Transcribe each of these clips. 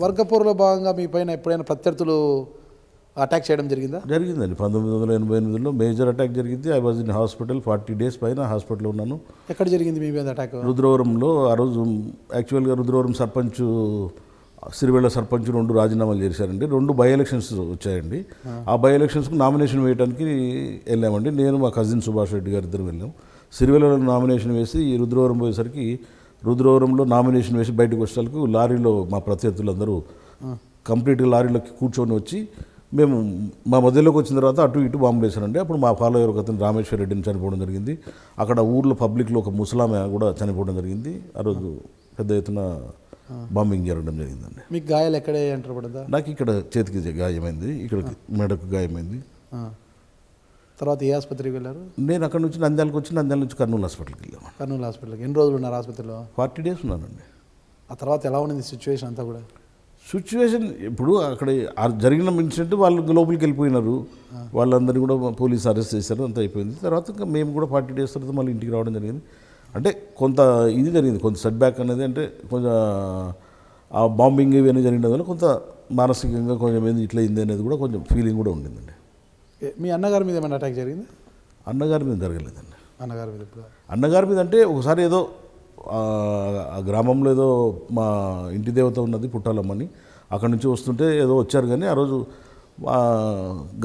వర్గపోరులో భాగంగా మీ పైన ఎప్పుడైనా ప్రత్యర్థులు అటాక్ చేయడం జరిగిందా? జరిగిందండి. 1988లో మేజర్ అటాక్ జరిగింది. I was in hospital 40 days పైన హాస్పిటల్లో ఉన్నాను. ఎక్కడ జరిగింది మీ మీద అటాక్? రుద్రవరంలో. ఆ రోజు యాక్చువల్గా రుద్రవరం సర్పంచ్, సిరివెళ్ళ సర్పంచ్ 2 రాజీనామాలు చేశారండి. 2 బై ఎలక్షన్స్ వచ్చాయండి. ఆ బై ఎలక్షన్స్కు నామినేషన్ వేయడానికి వెళ్ళామండి. నేను మా కజిన్ సుభాష్ రెడ్డి గారు ఇద్దరు వెళ్ళాం. సిరివెళ్ళలో నామినేషన్ వేసి రుద్రవరం పోయేసరికి రుద్రవరంలో నామినేషన్ వేసి బయటకు వచ్చేసరికి లారీలో మా ప్రత్యర్థులందరూ కంప్లీట్గా లారీలోకి కూర్చొని వచ్చి మేము మా మధ్యలోకి వచ్చిన తర్వాత అటు ఇటు బాంబులు వేశారండి. అప్పుడు మా ఫాలోయర్ ఒక అతను రామేశ్వర రెడ్డిని చనిపోవడం జరిగింది. అక్కడ ఊర్లో పబ్లిక్లో ఒక ముసలామె కూడా చనిపోవడం జరిగింది. ఆ రోజు పెద్ద ఎత్తున బాంబింగ్ జరగడం జరిగిందండి. మీకు గాయాలు ఎక్కడే అంటారు పడదా? నాకు ఇక్కడ చేతికి గాయమైంది, ఇక్కడ మెడకు గాయమైంది. తర్వాత ఏ ఆసుపత్రికి వెళ్ళారు? నేను అక్కడ నుంచి నంద్యాలకు వచ్చి నంద్యాల నుంచి కర్నూలు హాస్పిటల్కి వెళ్ళాము. కర్నూలు హాస్పిటల్కి ఎన్ని రోజులు ఉన్నారు హాస్పిటల్లో? 40 days ఉన్నానండి. ఆ తర్వాత ఎలా ఉన్నది సిచ్యువేషన్ అంతా కూడా? సిచ్యువేషన్ ఇప్పుడు అక్కడ జరిగిన ఇన్సిడెంట్ వాళ్ళు లోపలికి వెళ్ళిపోయినారు. వాళ్ళందరినీ కూడా పోలీసు అరెస్ట్ చేశారు. అంతా అయిపోయింది. తర్వాత ఇంకా మేము కూడా 40 days తర్వాత మళ్ళీ ఇంటికి రావడం జరిగింది. అంటే కొంత ఇది జరిగింది, కొంత సెట్ బ్యాక్ అనేది. అంటే కొంచెం ఆ బాంబింగ్ ఇవన్నీ జరిగిన వల్ల కొంత మానసికంగా కొంచెం ఏంది ఇట్లా అయింది అనేది కూడా కొంచెం ఫీలింగ్ కూడా ఉండిందండి. మీ అన్నగారి మీద ఏమైనా అటాక్ జరిగింది? అన్నగారి మీద జరగలేదండి. అన్నగారి మీద ఇప్పుడు అన్నగారి మీద అంటే ఒకసారి ఏదో ఆ గ్రామంలో ఏదో మా ఇంటి దేవత ఉన్నది పుట్టాలమ్మని, అక్కడి నుంచి వస్తుంటే ఏదో వచ్చారు. కానీ ఆ రోజు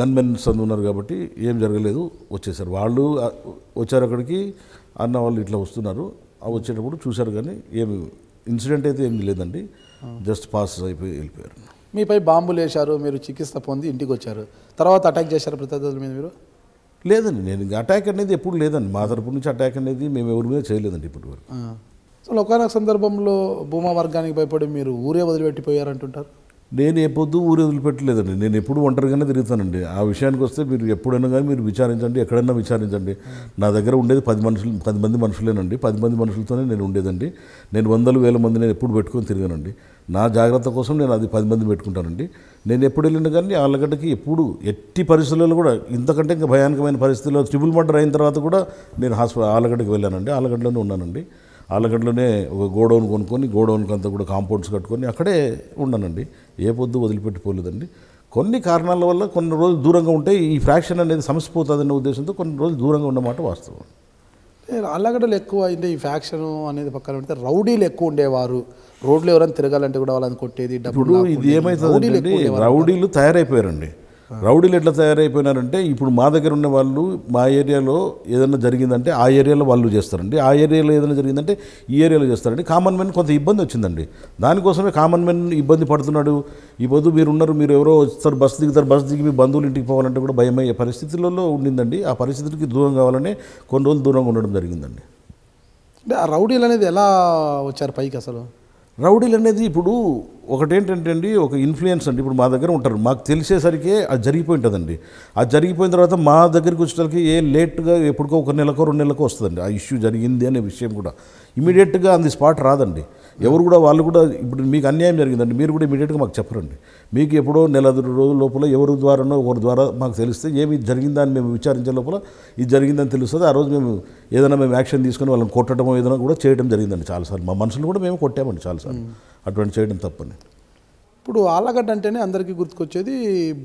గన్మెన్స్ అందు ఉన్నారు కాబట్టి ఏం జరగలేదు, వచ్చేసారు. వాళ్ళు వచ్చారు అక్కడికి, అన్న వాళ్ళు ఇట్లా వస్తున్నారు. వచ్చేటప్పుడు చూశారు కానీ ఏమి ఇన్సిడెంట్ అయితే ఏమి లేదండి. జస్ట్ పాస్ అయిపోయి వెళ్ళిపోయారు. మీపై బాంబులు వేశారు, మీరు చికిత్స పొంది ఇంటికి వచ్చారు. తర్వాత అటాక్ చేశారు ప్రత్యర్థుల మీద మీరు? లేదండి, నేను అటాక్ అనేది ఎప్పుడు లేదండి. మా తరపు నుంచి అటాక్ అనేది మేము ఎవరి మీద చేయలేదండి ఇప్పటి వరకు. సో ఒకనొక సందర్భంలో భూమా వర్గానికి భయపడి మీరు ఊరే వదిలిపెట్టిపోయారంటుంటారు. నేను ఎప్పుడు ఊరు వదిలిపెట్టలేదండి. నేను ఎప్పుడు ఒంటరిగానే తిరుగుతానండి. ఆ విషయానికి వస్తే మీరు ఎప్పుడైనా కానీ మీరు విచారించండి, ఎక్కడైనా విచారించండి. నా దగ్గర ఉండేది 10 మంది మనుషులేనండి. 10 మంది మనుషులతోనే నేను ఉండేదండి. నేను 100,000 మంది నేను ఎప్పుడు పెట్టుకొని తిరిగానండి. నా జాగ్రత్త కోసం నేను అది 10 మంది పెట్టుకుంటానండి. నేను ఎప్పుడు వెళ్ళినా కానీ ఆళ్ళగడ్డకి ఎప్పుడు ఎట్టి పరిస్థితుల్లో కూడా ఇంతకంటే ఇంకా భయానకమైన పరిస్థితుల్లో ట్రిపుల్ మర్డర్ అయిన తర్వాత కూడా నేను ఆళ్ళగడ్డకి వెళ్ళానండి. ఆళ్ళగడ్డలోనే ఉన్నానండి. ఆళ్ళగడ్డలోనే ఒక గోడౌన్ కొనుక్కొని గోడౌన్కి అంతా కూడా కాంపౌండ్స్ కట్టుకొని అక్కడే ఉన్నానండి. ఏ పొద్దు వదిలిపెట్టిపోలేదండి. కొన్ని కారణాల వల్ల కొన్ని రోజులు దూరంగా ఉంటే ఈ ఫ్రాక్షన్ అనేది సమసిపోతుందన్న ఉద్దేశంతో కొన్ని రోజులు దూరంగా ఉన్నమాట వాస్తవం. ఆళ్ళగడ్డలు ఎక్కువ అంటే ఈ ఫ్యాక్షన్ అనేది పక్కన పెడితే రౌడీలు ఎక్కువ ఉండేవారు. రోడ్లు ఎవరైనా తిరగాలంటే కూడా వాళ్ళని కొట్టేది. ఇప్పుడు ఇది ఏమవుతుందంటే రౌడీలు తయారైపోయారండి. రౌడీలు ఎట్లా తయారైపోయినారంటే ఇప్పుడు మా దగ్గర ఉన్న వాళ్ళు మా ఏరియాలో ఏదైనా జరిగిందంటే ఆ ఏరియాలో వాళ్ళు చేస్తారండి. ఆ ఏరియాలో ఏదైనా జరిగిందంటే ఈ ఏరియాలో చేస్తారండి. కామన్ మెన్ కొంత ఇబ్బంది వచ్చిందండి. దానికోసమే కామన్ మెన్ ఇబ్బంది పడుతున్నాడు. ఈ పొద్దు మీరు ఉన్నారు, మీరు ఎవరో వస్తారు, బస్సు దిగి మీ బంధువులు ఇంటికి పోవాలంటే కూడా భయమయ్యే పరిస్థితులలో ఉండిందండి. ఆ పరిస్థితికి దూరం కావాలనే కొన్ని రోజులు దూరంగా ఉండడం జరిగిందండి. అంటే ఆ రౌడీలు అనేది ఎలా వచ్చారు పైకి? అసలు రౌడీలు అనేది ఇప్పుడు ఒకటేంటంటే అండి, ఒక ఇన్ఫ్లుయెన్స్ అండి. ఇప్పుడు మా దగ్గర ఉంటారు, మాకు తెలిసేసరికి అది జరిగిపోయి ఉంటుందండి. అది జరిగిపోయిన తర్వాత మా దగ్గరికి వచ్చేసరికి లేట్గా ఎప్పటికో 1 నెలకో 2 నెలలకో వస్తుందండి ఆ ఇష్యూ జరిగింది అనే విషయం కూడా. ఇమీడియట్గా ఆన్ ది స్పాట్ రాదండి. ఎవరు కూడా వాళ్ళు కూడా ఇప్పుడు మీకు అన్యాయం జరిగిందండి, మీరు కూడా ఇమీడియట్గా మాకు చెప్పరండి. మీకు ఎప్పుడో 1-2 రోజుల లోపల ఎవరి ద్వారానో ఒకరి ద్వారా మాకు తెలిస్తే ఏమి జరిగిందా అని మేము విచారించే లోపల ఇది జరిగిందని తెలుస్తుంది. ఆ రోజు మేము ఏదైనా యాక్షన్ తీసుకొని వాళ్ళని కొట్టడమో ఏదైనా కూడా చేయడం జరిగిందండి చాలాసార్లు. మా మనుషులు కూడా మేము కొట్టామండి చాలాసార్లు. అటువంటి చేయడం తప్పని. ఇప్పుడు ఆళ్ళగడ్డ అంటేనే అందరికీ గుర్తుకొచ్చేది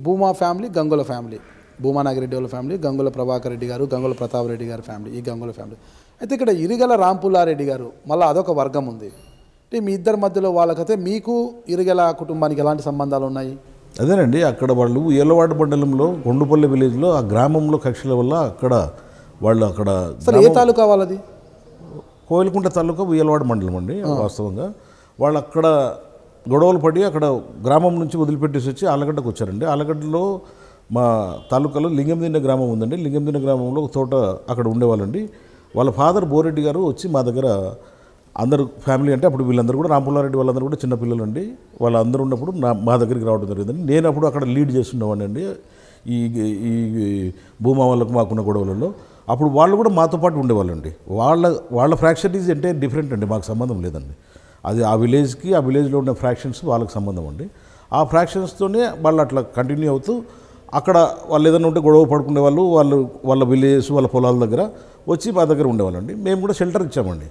భూమా ఫ్యామిలీ, గంగుల ఫ్యామిలీ. భూమా నాగిరెడ్డి వాళ్ళ ఫ్యామిలీ, గంగుల ప్రభాకర్ రెడ్డి గారు, గంగుల ప్రతాప్ రెడ్డి గారి ఫ్యామిలీ, ఈ గంగుల ఫ్యామిలీ. అయితే ఇక్కడ ఇరిగల రాంపుల్లారెడ్డి గారు మళ్ళీ అదొక వర్గం ఉంది. అంటే మీ ఇద్దరి మధ్యలో వాళ్ళకైతే మీకు ఇరిగల కుటుంబానికి ఎలాంటి సంబంధాలు ఉన్నాయి? అదేనండి, అక్కడ వాళ్ళు ఏలవాడ మండలంలో కొండుపల్లి విలేజ్లో ఆ గ్రామంలో కక్షల వల్ల అక్కడ వాళ్ళు అక్కడ ఏ తాలూకా వాళ్ళది? కోయిలకుంట తాలూకా ఏలవాడ మండలం అండి. వాస్తవంగా వాళ్ళు అక్కడ గొడవలు పడి అక్కడ గ్రామం నుంచి వదిలిపెట్టేసి వచ్చి ఆళ్ళగడ్డకు వచ్చారండి. ఆళ్ళగడ్డలో మా తాలూకాలో లింగందిన్న గ్రామం ఉందండి. లింగందిన్న గ్రామంలో ఒక తోట అక్కడ ఉండేవాళ్ళండి. వాళ్ళ ఫాదర్ బోరెడ్డి గారు వచ్చి మా దగ్గర అందరు ఫ్యామిలీ అంటే అప్పుడు వీళ్ళందరూ కూడా రాంపుల్లారెడ్డి వాళ్ళందరూ కూడా చిన్నపిల్లలు అండి. వాళ్ళందరూ ఉన్నప్పుడు మా దగ్గరికి రావడం జరిగిందండి. నేను అప్పుడు అక్కడ లీడ్ చేస్తుండేవాడిని అండి ఈ భూమా వాళ్ళకు మాకున్న గొడవలలో. అప్పుడు వాళ్ళు కూడా మాతో పాటు ఉండేవాళ్ళండి. వాళ్ళ ఫ్రాక్షనీస్ అంటే డిఫరెంట్ అండి, మాకు సంబంధం లేదండి. అది ఆ విలేజ్లో ఉన్న ఫ్రాక్షన్స్ వాళ్ళకి సంబంధం అండి. ఆ ఫ్రాక్షన్స్తోనే వాళ్ళు అట్లా కంటిన్యూ అవుతూ అక్కడ వాళ్ళు ఏదైనా ఉంటే గొడవ పడుకునే వాళ్ళు వాళ్ళ విలేజెస్ వాళ్ళ పొలాల దగ్గర వచ్చి మా దగ్గర ఉండేవాళ్ళండి. మేము కూడా షెల్టర్ ఇచ్చామండి.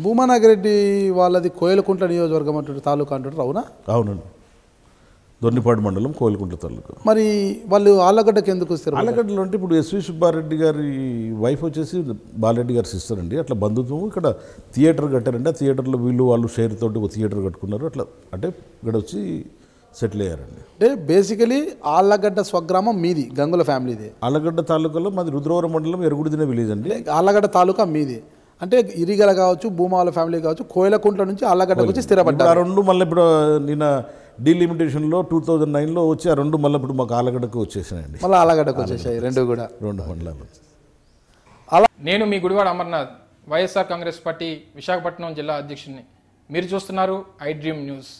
భూమా నాగిరెడ్డి వాళ్ళది కోయలకుంట్ల నియోజకవర్గం అంటుంటారు, తాలూకా అంటుంటారు, అవునా? అవునండి, దొన్నిపాడు మండలం కోయిలకుంట్ల తాలూకా. మరి వాళ్ళు ఆళ్ళగడ్డకి ఎందుకు వస్తారు? ఆళ్ళగడ్డలో అంటే ఇప్పుడు ఎస్వి సుబ్బారెడ్డి గారి వైఫ్ వచ్చేసి బాలరెడ్డి గారి సిస్టర్ అండి. అట్లా బంధుత్వం ఇక్కడ థియేటర్ కట్టారండి. ఆ థియేటర్లో వాళ్ళు షేర్ తోటి ఒక థియేటర్ కట్టుకున్నారు. అట్లా అంటే ఇక్కడ వచ్చి సెటిల్ అయ్యారండి. అంటే బేసికలీ ఆళ్ళగడ్డ స్వగ్రామం మీది, గంగుల ఫ్యామిలీది. ఆళ్ళగడ్డ తాలూకాలో మాది రుద్రవరం మండలం ఎరుగుడిదిన విలేజ్ అండి. ఆళ్ళగడ్డ తాలూకా మీది అంటే ఇరిగల కావచ్చు, భూమాల ఫ్యామిలీ కావచ్చు, కోయలకుంట్ల నుంచి ఆళ్ళగడ్డకు వచ్చి స్థిరపడ్డారు. ఆ రెండు మళ్ళీ ఇప్పుడు నిన్న డీలిమిటేషన్లో 2009లో వచ్చి ఆ రెండు మళ్ళీ ఇప్పుడు మాకు ఆళ్ళగడ్డకు వచ్చేసాయండి. మళ్ళీ ఆళ్ళగడ్డకు వచ్చేసాయి రెండు కూడా, రెండు మండలాలు. నేను మీ గుడివాడ అమర్నాథ్, వైఎస్ఆర్ కాంగ్రెస్ పార్టీ విశాఖపట్నం జిల్లా అధ్యక్షుడిని. మీరు చూస్తున్నారు ఐ డ్రీమ్ న్యూస్.